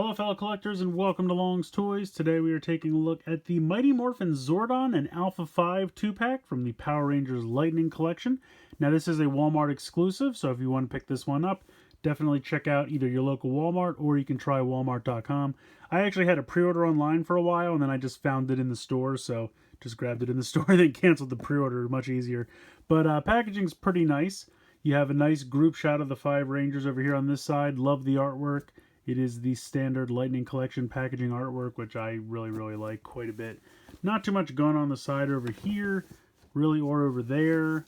Hello fellow collectors and welcome to Long's Toys. Today we are taking a look at the Mighty Morphin Zordon and Alpha 5 2-pack from the Power Rangers Lightning Collection. Now this is a Walmart exclusive, so if you want to pick this one up, definitely check out either your local Walmart or you can try walmart.com. I actually had a pre-order online for a while and then I just found it in the store, so just grabbed it in the store and then canceled the pre-order, much easier. But packaging's pretty nice. You have a nice group shot of the 5 Rangers over here on this side. Love the artwork. It is the standard Lightning Collection packaging artwork, which I really like quite a bit. Not too much going on the side over here, really, or over there,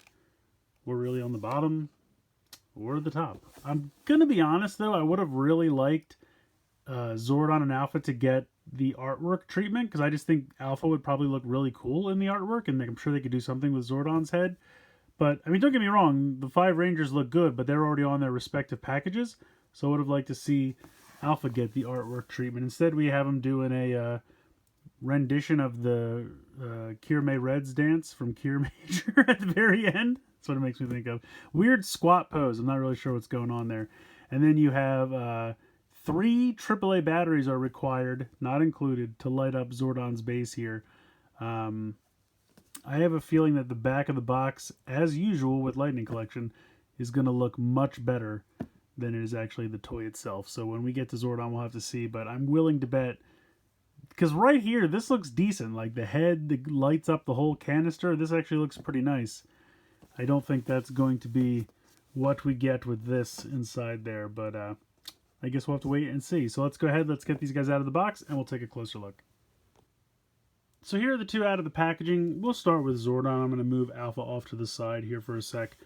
or really on the bottom, or the top. I'm going to be honest, though, I would have really liked Zordon and Alpha to get the artwork treatment, because I just think Alpha would probably look really cool in the artwork, and I'm sure they could do something with Zordon's head. But, I mean, don't get me wrong, the 5 Rangers look good, but they're already on their respective packages, so I would have liked to see Alpha get the artwork treatment. Instead, we have him doing a rendition of the Kirame Reds dance from Kirame at the very end. That's what it makes me think of. Weird squat pose. I'm not really sure what's going on there. And then you have 3 AAA batteries are required, not included, to light up Zordon's base here. I have a feeling that the back of the box, as usual with Lightning Collection, is going to look much better than it is actually the toy itself. So when we get to Zordon, we'll have to see. But I'm willing to bet, because right here, this looks decent. Like the head that lights up the whole canister, this actually looks pretty nice. I don't think that's going to be what we get with this inside there. But I guess we'll have to wait and see. So let's go ahead. Let's get these guys out of the box, and we'll take a closer look. So here are the 2 out of the packaging. We'll start with Zordon. I'm going to move Alpha off to the side here for a sec.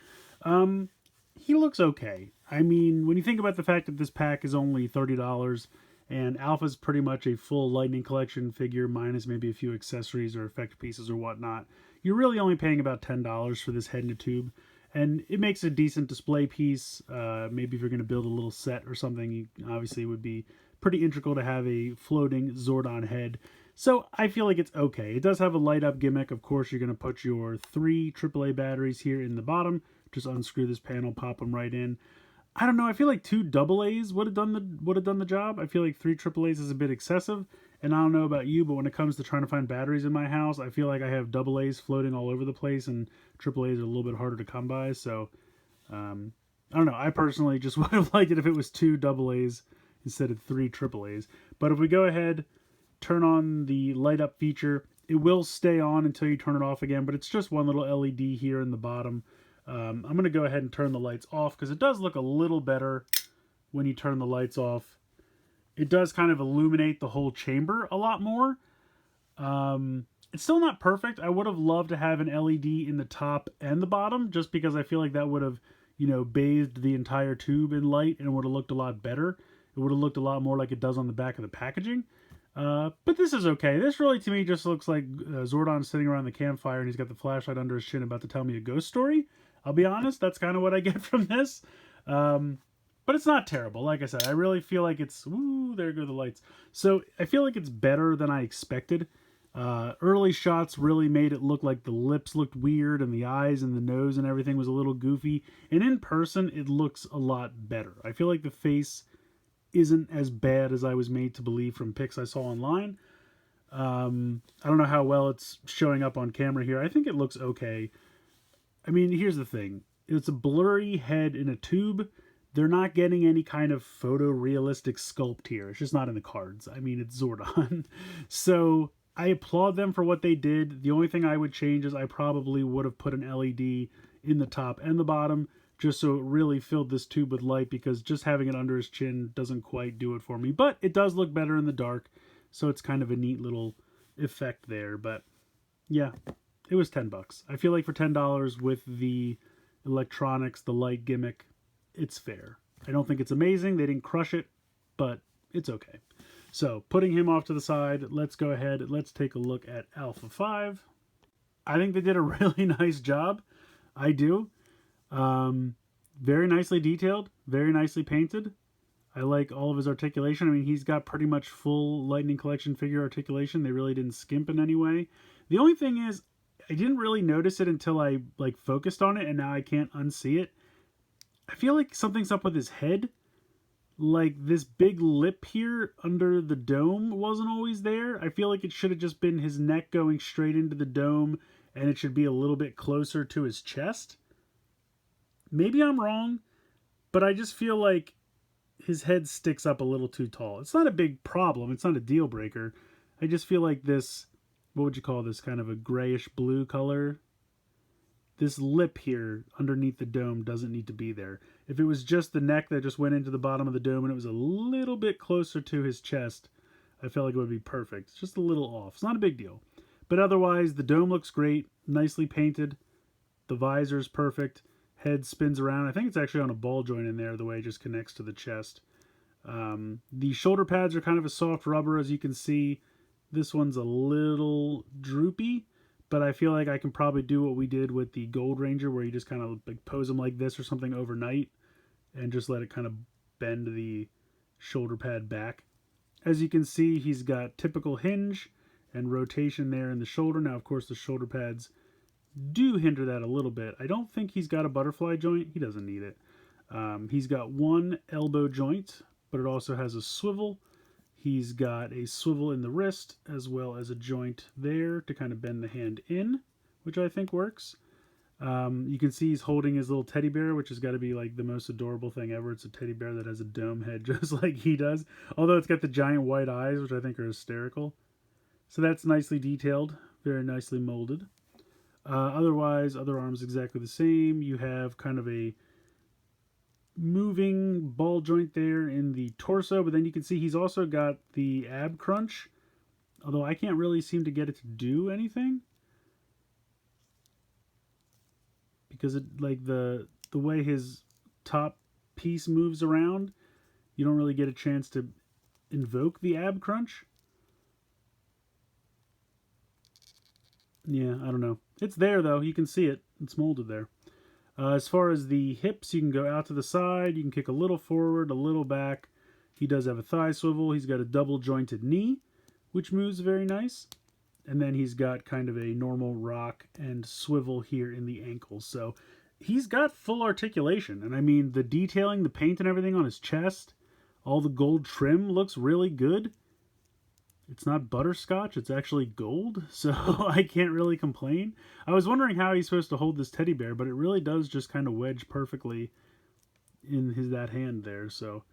He looks okay. I mean, when you think about the fact that this pack is only $30 and Alpha's pretty much a full Lightning Collection figure minus maybe a few accessories or effect pieces or whatnot, you're really only paying about $10 for this head in a tube. And it makes a decent display piece. Maybe if you're going to build a little set or something, obviously it would be pretty integral to have a floating Zordon head. So I feel like it's okay. It does have a light up gimmick. Of course, you're going to put your 3 AAA batteries here in the bottom. Just unscrew this panel, pop them right in. I don't know. I feel like 2 AA's would have done the job. I feel like 3 AA's is a bit excessive. And I don't know about you, but when it comes to trying to find batteries in my house, I feel like I have AA's floating all over the place, and AA's are a little bit harder to come by. So I don't know. I personally just would have liked it if it was 2 AA's instead of 3 AA's. But if we go ahead, turn on the light up feature, it will stay on until you turn it off again. But it's just one little LED here in the bottom. I'm going to go ahead and turn the lights off because it does look a little better when you turn the lights off. It does kind of illuminate the whole chamber a lot more. It's still not perfect. I would have loved to have an LED in the top and the bottom just because I feel like that would have, you know, bathed the entire tube in light and it would have looked a lot better. It would have looked a lot more like it does on the back of the packaging. But this is okay. This really, to me, just looks like Zordon sitting around the campfire and he's got the flashlight under his chin about to tell me a ghost story. I'll be honest, that's kind of what I get from this. But it's not terrible. Like I said, I really feel like it's... Ooh, there go the lights. So I feel like it's better than I expected. Early shots really made it look like the lips looked weird and the eyes and the nose and everything was a little goofy. And in person, it looks a lot better. I feel like the face isn't as bad as I was made to believe from pics I saw online. I don't know how well it's showing up on camera here. I think it looks okay. I mean, here's the thing. It's a blurry head in a tube. They're not getting any kind of photorealistic sculpt here. It's just not in the cards. I mean, it's Zordon. So I applaud them for what they did. The only thing I would change is I probably would have put an LED in the top and the bottom just so it really filled this tube with light, because just having it under his chin doesn't quite do it for me. But it does look better in the dark, so it's kind of a neat little effect there. But yeah, it was $10. I feel like for $10 with the electronics, the light gimmick, it's fair. I don't think it's amazing. They didn't crush it, but it's okay. So putting him off to the side, let's go ahead. Let's take a look at Alpha 5. I think they did a really nice job. I do. Very nicely detailed, very nicely painted. I like all of his articulation. I mean, he's got pretty much full Lightning Collection figure articulation. They really didn't skimp in any way. The only thing is, I didn't really notice it until I focused on it, and now I can't unsee it. I feel like something's up with his head. like this big lip here under the dome wasn't always there. I feel like it should have just been his neck going straight into the dome and it should be a little bit closer to his chest. Maybe I'm wrong, but I just feel like his head sticks up a little too tall. It's not a big problem, it's not a deal breaker. I just feel like this, what would you call this, kind of a grayish blue color? This lip here underneath the dome doesn't need to be there. If it was just the neck that just went into the bottom of the dome and it was a little bit closer to his chest, I felt like it would be perfect. It's just a little off. It's not a big deal. But otherwise, the dome looks great, nicely painted. The visor's perfect. Head spins around. I think it's actually on a ball joint in there, the way it just connects to the chest. The shoulder pads are kind of a soft rubber, as you can see. This one's a little droopy, but I feel like I can probably do what we did with the Gold Ranger, where you just kind of like pose them like this or something overnight and just let it kind of bend the shoulder pad back. As you can see, he's got typical hinge and rotation there in the shoulder. Now, of course, the shoulder pads do hinder that a little bit. I don't think he's got a butterfly joint. He doesn't need it. He's got one elbow joint, but it also has a swivel. He's got a swivel in the wrist as well as a joint there to kind of bend the hand in, which I think works. You can see he's holding his little teddy bear, which has got to be like the most adorable thing ever. It's a teddy bear that has a dome head just like he does, although it's got the giant white eyes, which I think are hysterical. So that's nicely detailed, very nicely molded. Otherwise, other arms exactly the same. You have kind of a moving ball joint there in the torso, but then you can see he's also got the ab crunch, although I can't really seem to get it to do anything because it, like the way his top piece moves around, you don't really get a chance to invoke the ab crunch. Yeah, I don't know. It's there though. You can see it. It's molded there. As far as the hips, you can go out to the side. You can kick a little forward, a little back. He does have a thigh swivel. He's got a double jointed knee, which moves very nice. And then he's got kind of a normal rock and swivel here in the ankles. So he's got full articulation. And I mean, the detailing, the paint and everything on his chest, all the gold trim looks really good. It's not butterscotch, it's actually gold, so I can't really complain. I was wondering how he's supposed to hold this teddy bear, but it really does just kind of wedge perfectly in that hand there. So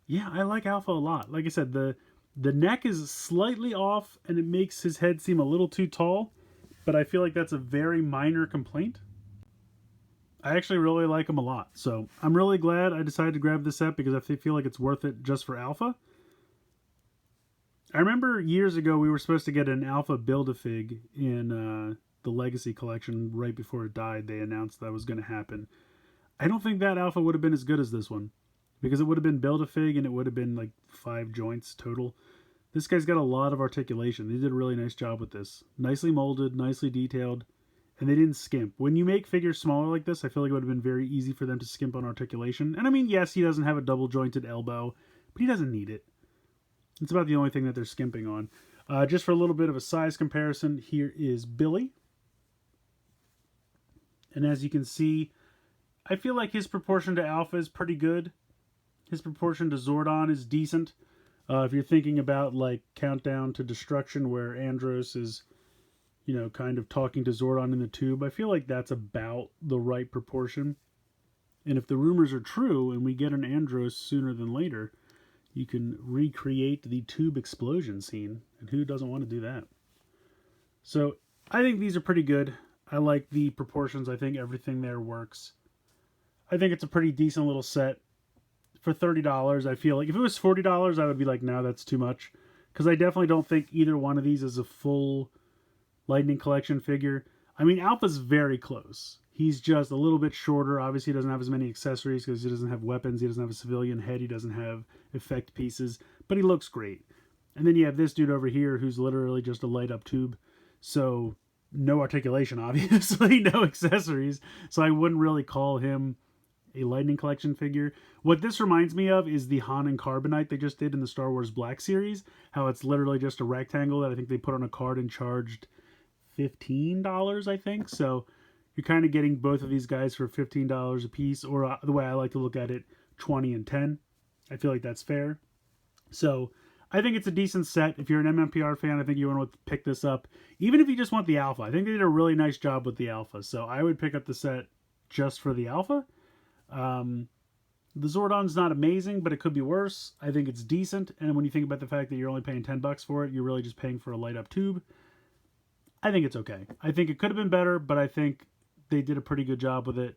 yeah, I like Alpha a lot. Like I said, the neck is slightly off and it makes his head seem a little too tall, but I feel like that's a very minor complaint. I actually really like him a lot, so I'm really glad I decided to grab this set because I feel like it's worth it just for Alpha. I remember years ago we were supposed to get an Alpha Build-A-Fig in the Legacy collection right before it died. They announced that was going to happen. I don't think that Alpha would have been as good as this one because it would have been Build-A-Fig and it would have been like 5 joints total. This guy's got a lot of articulation. They did a really nice job with this. Nicely molded, nicely detailed, and they didn't skimp. When you make figures smaller like this, I feel like it would have been very easy for them to skimp on articulation. And I mean, yes, he doesn't have a double jointed elbow, but he doesn't need it. It's about the only thing that they're skimping on. Just for a little bit of a size comparison, here is Billy. And as you can see, I feel like his proportion to Alpha is pretty good. His proportion to Zordon is decent. If you're thinking about like Countdown to Destruction, where Andros is, you know, kind of talking to Zordon in the tube, I feel like that's about the right proportion. And if the rumors are true and we get an Andros sooner than later, you can recreate the tube explosion scene, and who doesn't want to do that? So I think these are pretty good. I like the proportions. I think everything there works. I think it's a pretty decent little set. For $30, I feel like if it was $40, I would be like, no, that's too much. Because I definitely don't think either one of these is a full Lightning Collection figure. I mean, Alpha's very close. He's just a little bit shorter. Obviously, he doesn't have as many accessories because he doesn't have weapons. He doesn't have a civilian head. He doesn't have effect pieces. But he looks great. And then you have this dude over here who's literally just a light-up tube. So, no articulation, obviously. No accessories. So, I wouldn't really call him a Lightning Collection figure. What this reminds me of is the Han and Carbonite they just did in the Star Wars Black Series. How it's literally just a rectangle that I think they put on a card and charged $15, I think. So, you're kind of getting both of these guys for $15 a piece, or the way I like to look at it, 20 and 10. I feel like that's fair. So I think it's a decent set. If you're an MMPR fan, I think you want to pick this up. Even if you just want the alpha, I think they did a really nice job with the alpha. So I would pick up the set just for the alpha. The Zordon's not amazing, but it could be worse. I think it's decent. And when you think about the fact that you're only paying $10 for it, you're really just paying for a light up tube. I think it's okay. I think it could have been better, but I think they did a pretty good job with it.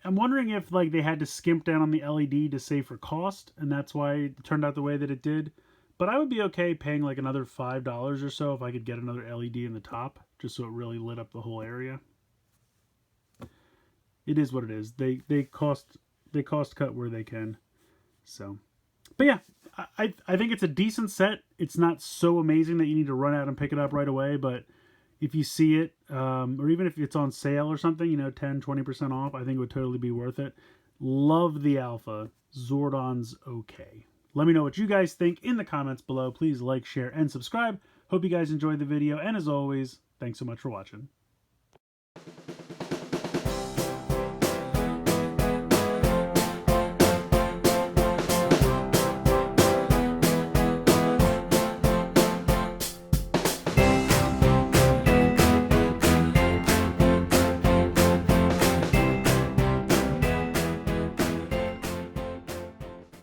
I'm wondering if like they had to skimp down on the LED to save for cost, and that's why it turned out the way that it did. But I would be okay paying like another $5 or so if I could get another LED in the top, just so it really lit up the whole area. It is what it is. They cost cut where they can. So, but yeah, I think it's a decent set. It's not so amazing that you need to run out and pick it up right away, but if you see it, or even if it's on sale or something, you know, 10-20% off, I think it would totally be worth it. Love the alpha. Zordon's okay. Let me know what you guys think in the comments below. Please like, share, and subscribe. Hope you guys enjoyed the video, and as always, thanks so much for watching.